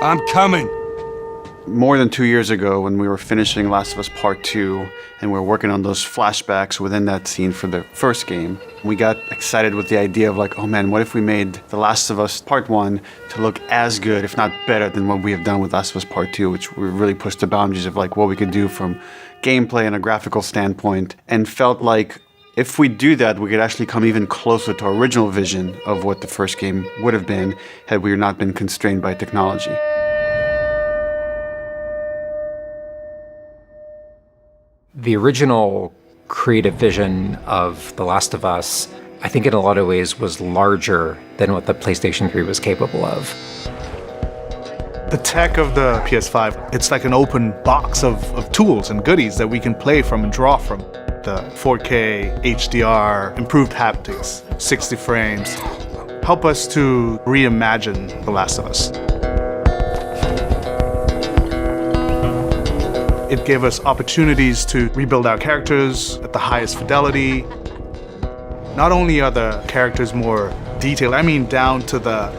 I'm coming. More than 2 years ago, when we were finishing Last of Us Part 2, and we were working on those flashbacks within that scene for the first game, we got excited with the idea of like, oh man, what if we made The Last of Us Part 1 to look as good, if not better, than what we have done with Last of Us Part 2, which we really pushed the boundaries of like what we could do from gameplay and a graphical standpoint, and felt like if we do that, we could actually come even closer to our original vision of what the first game would have been had we not been constrained by technology. The original creative vision of The Last of Us, I think in a lot of ways was larger than what the PlayStation 3 was capable of. The tech of the PS5, it's like an open box of tools and goodies that we can play from and draw from. The 4K, HDR, improved haptics, 60 frames, help us to reimagine The Last of Us. It gave us opportunities to rebuild our characters at the highest fidelity. Not only are the characters more detailed, I mean down to the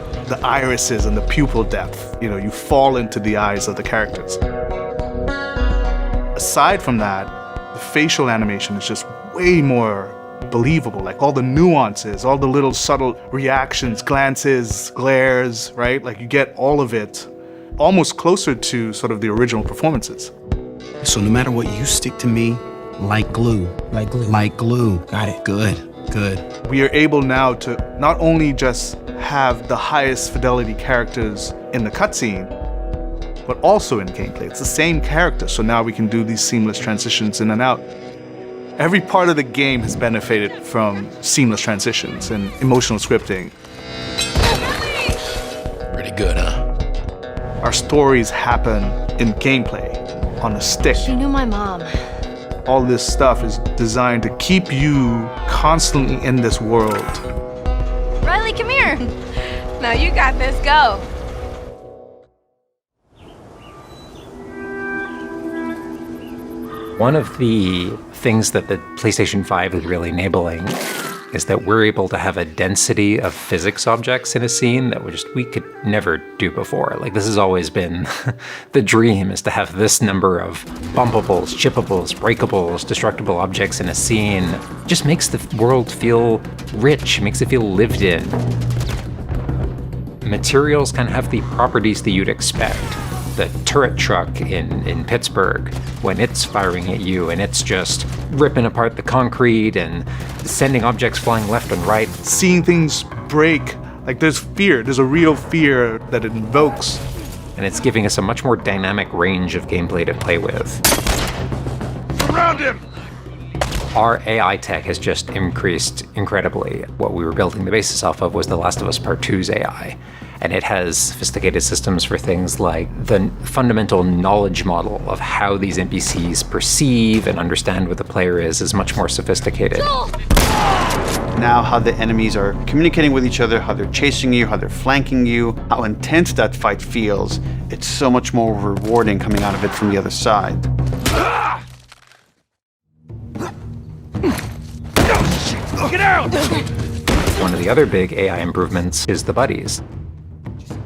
irises and the pupil depth. You know, you fall into the eyes of the characters. Aside from that, the facial animation is just way more believable. Like all the nuances, all the little subtle reactions, glances, glares, right? Like you get all of it almost closer to sort of the original performances. So no matter what, you stick to me like glue. Like glue. Like glue. Got it. Good. We are able now to not only just have the highest fidelity characters in the cutscene, but also in gameplay. It's the same character, so now we can do these seamless transitions in and out. Every part of the game has benefited from seamless transitions and emotional scripting. Pretty good, huh? Our stories happen in gameplay, on a stick. She knew my mom. All this stuff is designed to keep you constantly in this world. Riley, come here. Now you got this, go. One of the things that the PlayStation 5 is really enabling is that we're able to have a density of physics objects in a scene that we could never do before. Like, this has always been the dream, is to have this number of bumpables, chippables, breakables, destructible objects in a scene. It just makes the world feel rich, makes it feel lived in. Materials can have the properties that you'd expect. The turret truck in Pittsburgh, when it's firing at you and it's just ripping apart the concrete and sending objects flying left and right. Seeing things break, like there's fear, there's a real fear that it invokes. And it's giving us a much more dynamic range of gameplay to play with. Surround him! Our AI tech has just increased incredibly. What we were building the basis off of was The Last of Us Part 2's AI. And it has sophisticated systems for things like the fundamental knowledge model of how these NPCs perceive and understand what the player is much more sophisticated. Now how the enemies are communicating with each other, how they're chasing you, how they're flanking you, how intense that fight feels, it's so much more rewarding coming out of it from the other side. Get out! One of the other big AI improvements is the buddies.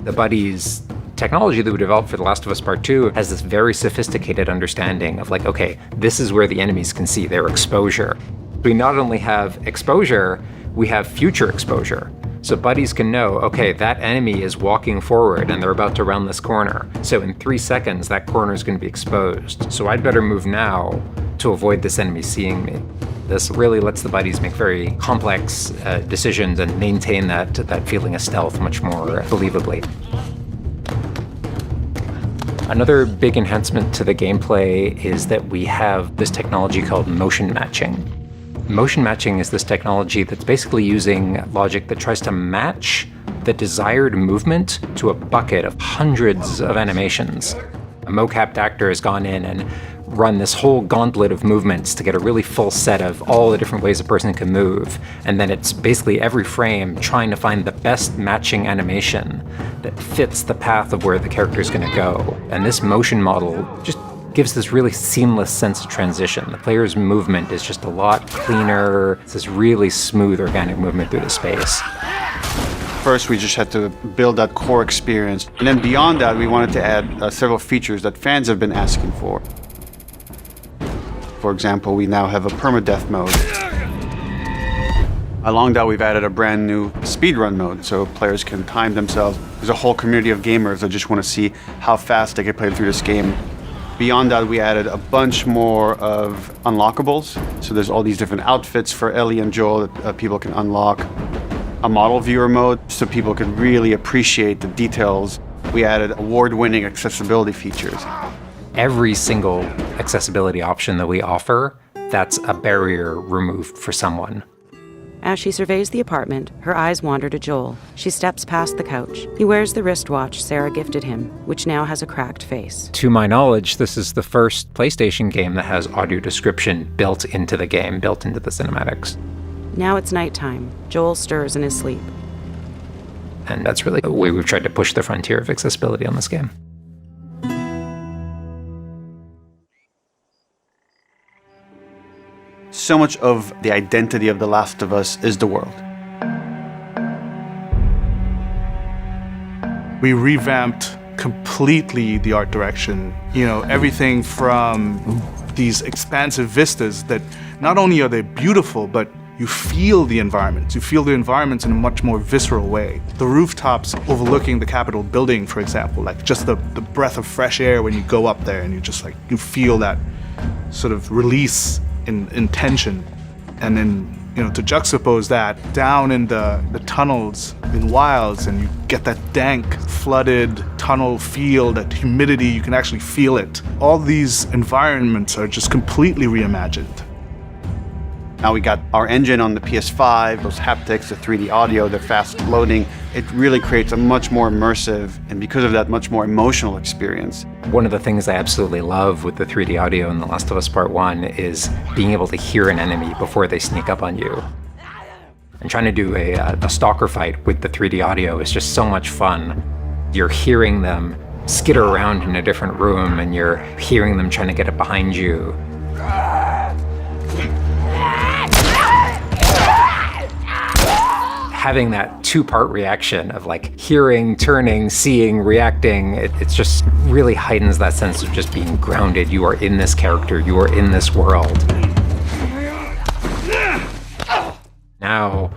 The buddies technology that we developed for The Last of Us Part 2 has this very sophisticated understanding of like, okay, this is where the enemies can see their exposure. We not only have exposure, we have future exposure. So buddies can know, okay, that enemy is walking forward and they're about to round this corner. So in 3 seconds, that corner is going to be exposed. So I'd better move now to avoid this enemy seeing me. This really lets the buddies make very complex decisions and maintain that feeling of stealth much more believably. Another big enhancement to the gameplay is that we have this technology called motion matching. Motion matching is this technology that's basically using logic that tries to match the desired movement to a bucket of hundreds of animations. A mocapped actor has gone in and run this whole gauntlet of movements to get a really full set of all the different ways a person can move. And then it's basically every frame trying to find the best matching animation that fits the path of where the character is going to go. And this motion model just gives this really seamless sense of transition. The player's movement is just a lot cleaner. It's this really smooth, organic movement through the space. First, we just had to build that core experience. And then beyond that, we wanted to add several features that fans have been asking for. For example, we now have a permadeath mode. Along that, we've added a brand new speedrun mode, so players can time themselves. There's a whole community of gamers that just want to see how fast they can play through this game. Beyond that, we added a bunch more of unlockables. So there's all these different outfits for Ellie and Joel that people can unlock. A model viewer mode, so people can really appreciate the details. We added award-winning accessibility features. Every single accessibility option that we offer, that's a barrier removed for someone. As she surveys the apartment, her eyes wander to Joel. She steps past the couch. He wears the wristwatch Sarah gifted him, which now has a cracked face. To my knowledge, this is the first PlayStation game that has audio description built into the game, built into the cinematics. Now it's nighttime. Joel stirs in his sleep. And that's really the way we've tried to push the frontier of accessibility on this game. So much of the identity of The Last of Us is the world. We revamped completely the art direction. You know, everything from these expansive vistas that not only are they beautiful, but you feel the environments. You feel the environments in a much more visceral way. The rooftops overlooking the Capitol building, for example, like just the breath of fresh air when you go up there and you feel that sort of release in tension. And then, to juxtapose that down in the tunnels in Wilds, and you get that dank, flooded tunnel feel, that humidity, you can actually feel it. All these environments are just completely reimagined. Now we got our engine on the PS5, those haptics, the 3D audio, the fast loading. It really creates a much more immersive, and because of that, much more emotional experience. One of the things I absolutely love with the 3D audio in The Last of Us Part 1 is being able to hear an enemy before they sneak up on you. And trying to do a stalker fight with the 3D audio is just so much fun. You're hearing them skitter around in a different room, and you're hearing them trying to get it behind you. Having that two-part reaction of like hearing, turning, seeing, reacting, it just really heightens that sense of just being grounded. You are in this character, you are in this world. Now,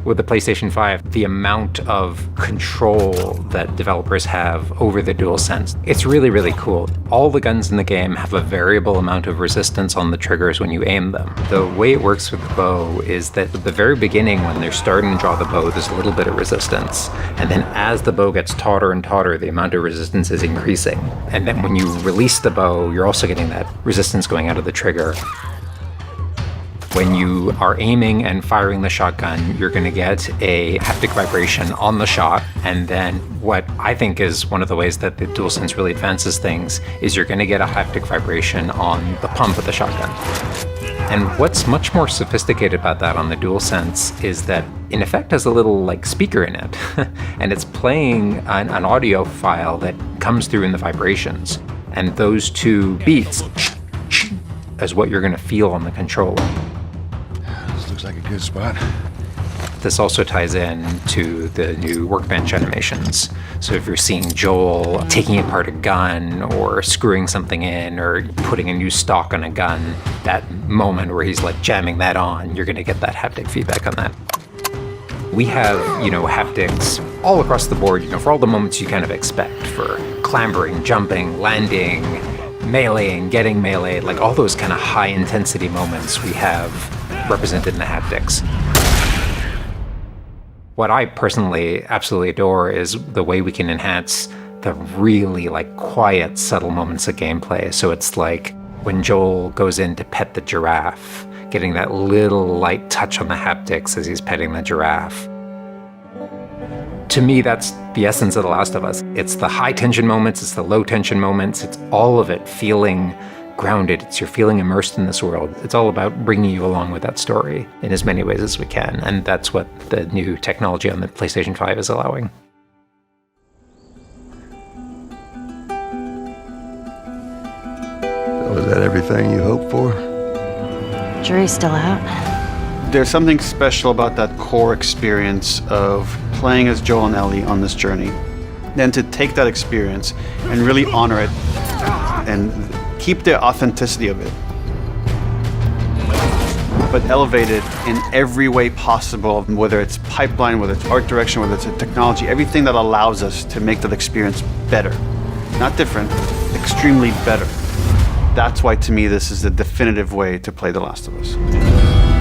with the PlayStation 5, the amount of control that developers have over the Dualsense, it's really, really cool. All the guns in the game have a variable amount of resistance on the triggers when you aim them. The way it works with the bow is that at the very beginning, when they're starting to draw the bow, there's a little bit of resistance. And then as the bow gets tauter and tauter, the amount of resistance is increasing. And then when you release the bow, you're also getting that resistance going out of the trigger. When you are aiming and firing the shotgun, you're going to get a haptic vibration on the shot. And then what I think is one of the ways that the DualSense really advances things is you're going to get a haptic vibration on the pump of the shotgun. And what's much more sophisticated about that on the DualSense is that in effect has a little speaker in it. And it's playing an audio file that comes through in the vibrations. And those two beats is what you're going to feel on the controller. Looks like a good spot. This also ties in to the new workbench animations. So if you're seeing Joel taking apart a gun or screwing something in or putting a new stock on a gun, that moment where he's jamming that on, you're going to get that haptic feedback on that. We have, haptics all across the board, for all the moments you kind of expect, for clambering, jumping, landing, meleeing, getting meleeed, all those kind of high intensity moments we have represented in the haptics. What I personally absolutely adore is the way we can enhance the really quiet, subtle moments of gameplay. So it's like when Joel goes in to pet the giraffe, getting that little light touch on the haptics as he's petting the giraffe. To me, that's the essence of The Last of Us. It's the high tension moments, it's the low tension moments, it's all of it feeling grounded. It's you're feeling immersed in this world. It's all about bringing you along with that story in as many ways as we can. And that's what the new technology on the PlayStation 5 is allowing. So is that everything you hoped for? Jury's still out. There's something special about that core experience of playing as Joel and Ellie on this journey. Then to take that experience and really honor it and keep the authenticity of it, but elevate it in every way possible, whether it's pipeline, whether it's art direction, whether it's a technology, everything that allows us to make that experience better. Not different, extremely better. That's why, to me, this is the definitive way to play The Last of Us.